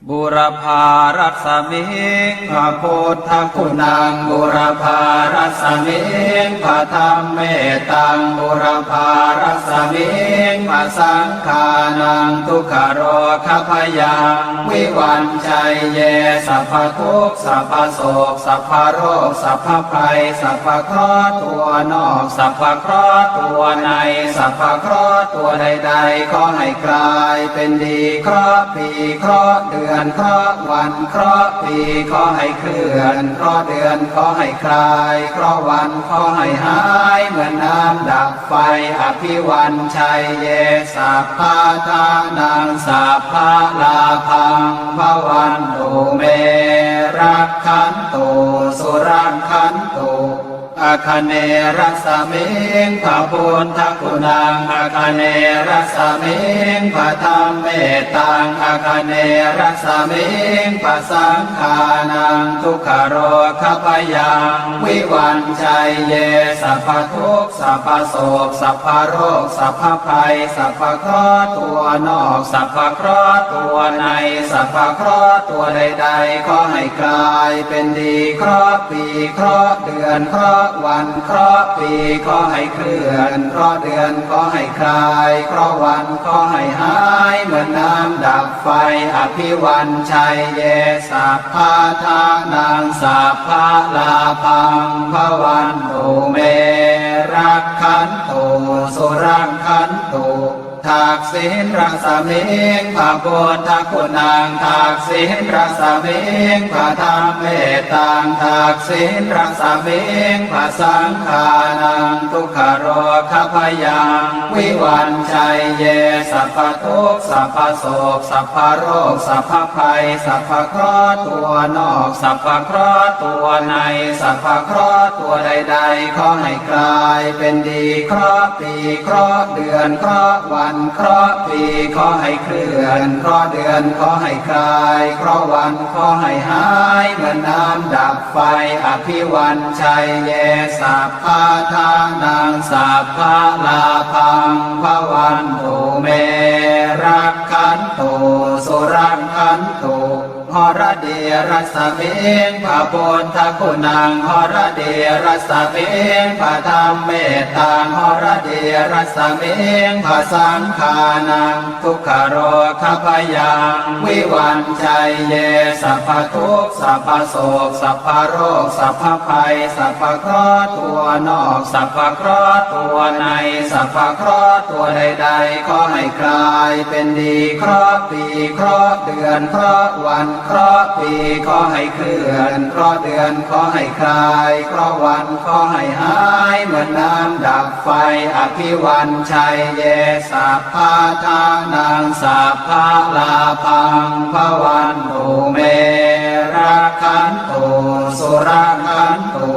บุรพารัสมิงพระพุทธคุณังบุรพารัสมิงพระธรรมเมตังบุรพารัสมิงพระสังฆานังทุกขโรคพยังวิวันชัยเยสัพพทุกข์สัพพโศกสัพพโรคสัพพภัยสัพพเคราะห์ตัวนอกสัพพเคราะห์ตัวในสัพพเคราะห์ตัวใดๆขอให้กลายเป็นดีเคราะห์ปีเคราะห์เดือนเคราะห์วันเคราะห์ปีขอให้เคลื่อนเคราะห์เดือนขอให้คลายเคราะห์วันขอให้หายเหมือนน้ำดับไฟอภิวันชัยเยสัพพะทานังสัพพะลาภังภวันตุเมรักขันตุสุรังคันตุอาคเนรัสมิงพระพุทธคุณังอาคเนรัสมิงพระธรรมเมตังอาคเนรัสมิงพระสังฆานังทุกขโรคพยังวิวันชัยเยสัพพทุกข์สัพพโศกสัพพโรคสัพพภัยสัพพเคราะห์ตัวนอกสัพพเคราะห์ตัวในสัพพเคราะห์ตัวใดๆขอให้กลายเป็นดีเคราะห์ปีเคราะห์เดือนเคราะห์วันเคราะห์ปีขอให้เคลื่อนเคราะห์เดือนขอให้คลายเคราะห์วันขอให้หายเหมือนน้ำดับไฟอภิวันชัยเยสัพพะทานังสัพพะลาภังภวันตุเมรักขันตุสุรังคันตุทักษิณรัสมิงพระพุทธคุณังทักษิณรัสมิงพระธรรมเมตังทักษิณรัสมิงพระสังฆานังทุกขโรคพยังวิวันชัยเยสัพพทุกข์สัพพโศกสัพพโรคสัพพภัยสัพพเคราะห์ตัวนอกสัพพเคราะห์ตัวในสัพพเคราะห์ตัวใดๆขอให้กลายเป็นดีเคราะห์ปีเคราะห์เดือนเคราะห์วันเคราะห์ปีขอให้เคลื่อนเคราะห์เดือนขอให้คลายเคราะห์วันขอให้หายเหมือนน้ำดับไฟอภิวันชัยเยสัพพะทานังสัพพะลาภังภวันตุเมรักขันตุสุรังคันตุหรเดรัสมิงพระพุทธคุณังหรเดรัสมิงพระธรรมเมตังหรเดรัสมิงพระสังฆานังทุกขโรคพยังวิวันชัยเยสัพพทุกข์สัพพโศกสัพพโรคสัพพภัยสัพพเคราะห์ตัวนอกสัพพเคราะห์ตัวในสัพพเคราะห์ตัวใดๆขอให้กลายเป็นดีเคราะห์ปีเคราะห์เดือนเคราะห์วันเคราะห์ปีขอให้เคลื่อนเคราะห์เดือนขอให้คลายเคราะห์วันขอให้หายเหมือนน้ำดับไฟอภิวันชัยเยสัพพะทานังสัพพะลาภังภวันตุเมรักขันตุสุรังคันตุ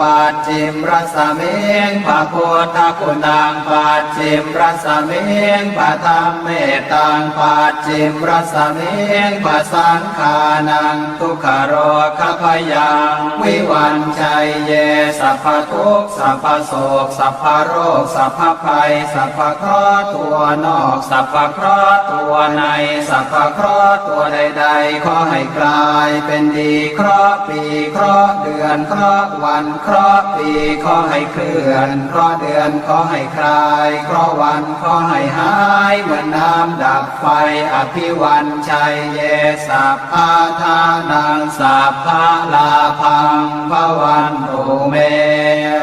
ปัจฉิมรัสมิงพระพุทธคุณังปัจฉิมรัสมิงพระธรรมเมตังปัจฉิมรัสมิงพระสังฆานังทุกขโรคพยังวิวันชัยเยสัพพทุกข์สัพพโศกสัพพโรคสัพพภัยสัพพเคราะห์ตัวนอกสัพพเคราะห์ตัวในสัพพเคราะห์ตัวใดๆขอให้กลายเป็นดีเคราะห์ปีเคราะห์เดือนเคราะห์วันเคราะห์ปีขอให้เคลื่อนเคราะห์เดือนขอให้คลายเคราะห์วันขอให้หายเหมือนน้ำดับไฟอภิวันชัยเยสัพพะทานังสัพพะลาภังภวันตุเม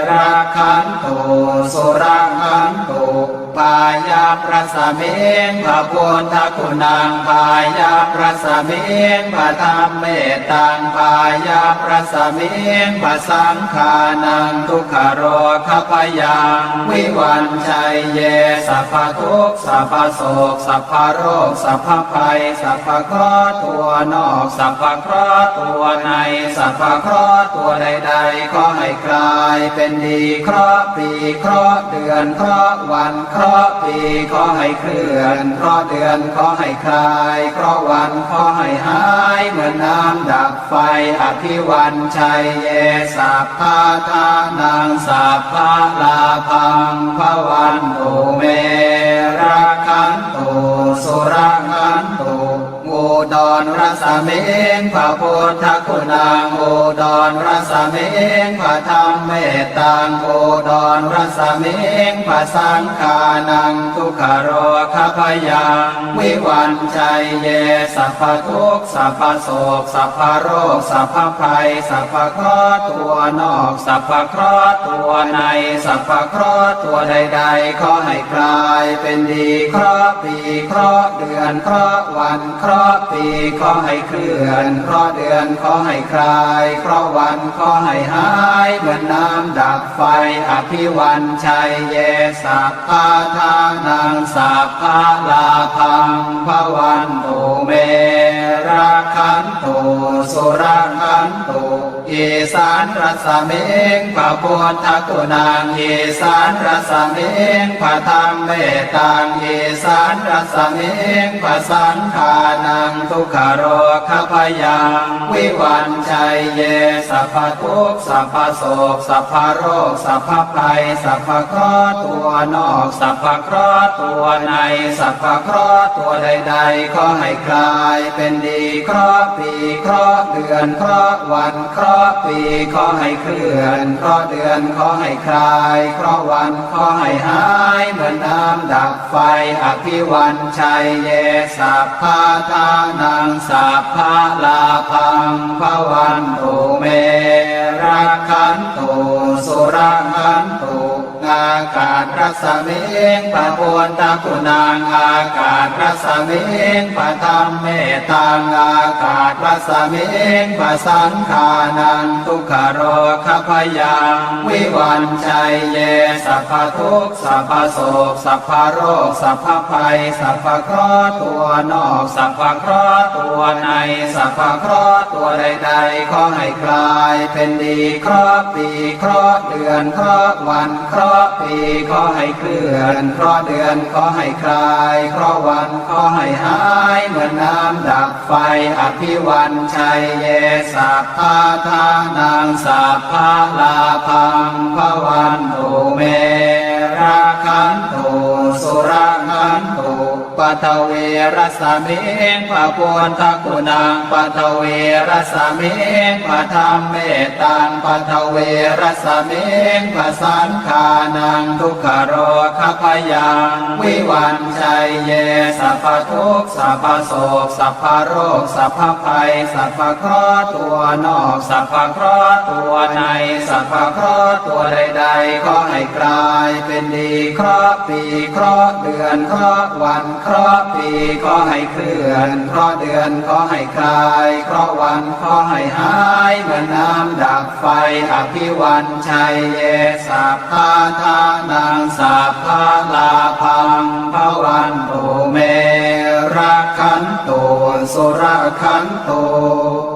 รักขันตุสุรังคันตุปายาประสมิงพระพุทธคุณังปายาประสมิงพระธรรมเมตังปายาประสมิงพระสังฆานังทุกขโรคพยังวิวันชัยเยสัพพทุกข์สัพพโศกสัพพโรคสัพพภัยสัพพเคราะห์ตัวนอกสัพพเคราะห์ตัวในสัพพเคราะห์ตัวใดๆขอให้กลายเป็นดีเคราะห์ปีเคราะห์เดือนเคราะห์วันเคราะห์ปีขอให้เคลื่อนเคราะห์เดือนขอให้คลายเคราะห์วันขอให้หายเหมือนน้ำดับไฟอภิวันชัยเยสัพพะทานังสัพพะลาภังภวันตุเมรักขันตุสุรังคันตุงู ดรรสมิงพระพุทธคุณังอุดรรสมิงพระธรรมเมตตังอุดรรสมิงพระสังฆานังทุกขโรคพยังวิวันชัยเยสัพพทุกข์สัพพโศกสัพพโรคสัพพภัยสัพพเคราะห์ตัวนอกสัพพเคราะห์ตัวในสัพพเคราะห์ตัวใดๆขอให้กลายเป็นดีเคราะห์ปีเคราะห์เดือนเคราะห์วันเคราะห์ปีขอให้เคลื่อนเคราะห์เดือนขอให้คลายเคราะห์วันขอให้หายเหมือนน้ำดับไฟอภิวันชัยเยสัพพะทานังสัพพะลาภังภวันตุเมรักขันตุสุรักขันตุอีสานรสมิงพระพุทธคุณังอีสานรสมิงพระธรรมเมตตังอีสานรสมิงพระสังฆานังทุกขโรคพยังวิวันชัยเยสัพพทุกข์สัพพโศกสัพพโรคสัพพภัยสัพพเคราะห์ตัวนอกสัพพเคราะห์ตัวในสัพพเคราะห์ตัวใดๆขอให้กลายเป็นดีเคราะห์ปีเคราะห์เดือนเคราะห์วันเคราะห์ปีขอให้เคลื่อนเคราะห์เดือนขอให้คลายเคราะห์วันขอให้หายเหมือนน้ำดับไฟอภิวันชัยเยสัพพะทานังสัพพะลาภังภวันตุเมรักขันตุสุรักขันตุอากาศรัศมิงพระพุทธคุณังอากาศรัศมิงพระธรรมเมตตังอากาศรัศมิงพระสังฆานังทุกขโรคพยังวิวันชัยเยสัพพทุกข์สัพพโศกสัพพโรคสัพพภัยสัพพเคราะห์ตัวนอกสัพพเคราะห์ตัวในสัพพเคราะห์ตัวใดๆขอให้กลายเป็นดีเคราะห์ปีเคราะห์เดือนเคราะห์วันเคราะห์ปีขอให้เคลื่อนเคราะห์เดือนขอให้คลายเคราะห์วันขอให้หายเหมือนน้ำดับไฟอภิวันชัยเยสัพพะทานังสัพพะลาภังภวันตุเมรักขันตุสุรักขันตุปัทเวรสมิงพระพุทธคุณังปัทเวรสมิงพระธรรมเมตตังปัทเวรสมิงพระสังฆานังทุกขโรคพยังวิวันชัยเยสัพพทุกข์สัพพโศกสัพพโรคสัพพภัยสัพพเคราะห์ตัวนอกสัพพเคราะห์ตัวในสัพพเคราะห์ตัวใดๆขอให้กลายเป็นดีเคราะห์ปีเคราะห์เดือนเคราะห์วันเคราะห์ปีขอให้เคลื่อนเคราะห์เดือนขอให้คลายเคราะห์วันขอให้หายเหมือนน้ำดับไฟอภิวันชัยเยสัพพะทานังสัพพะลาภังภวันตุเมรักขันตุสุรักขันตุ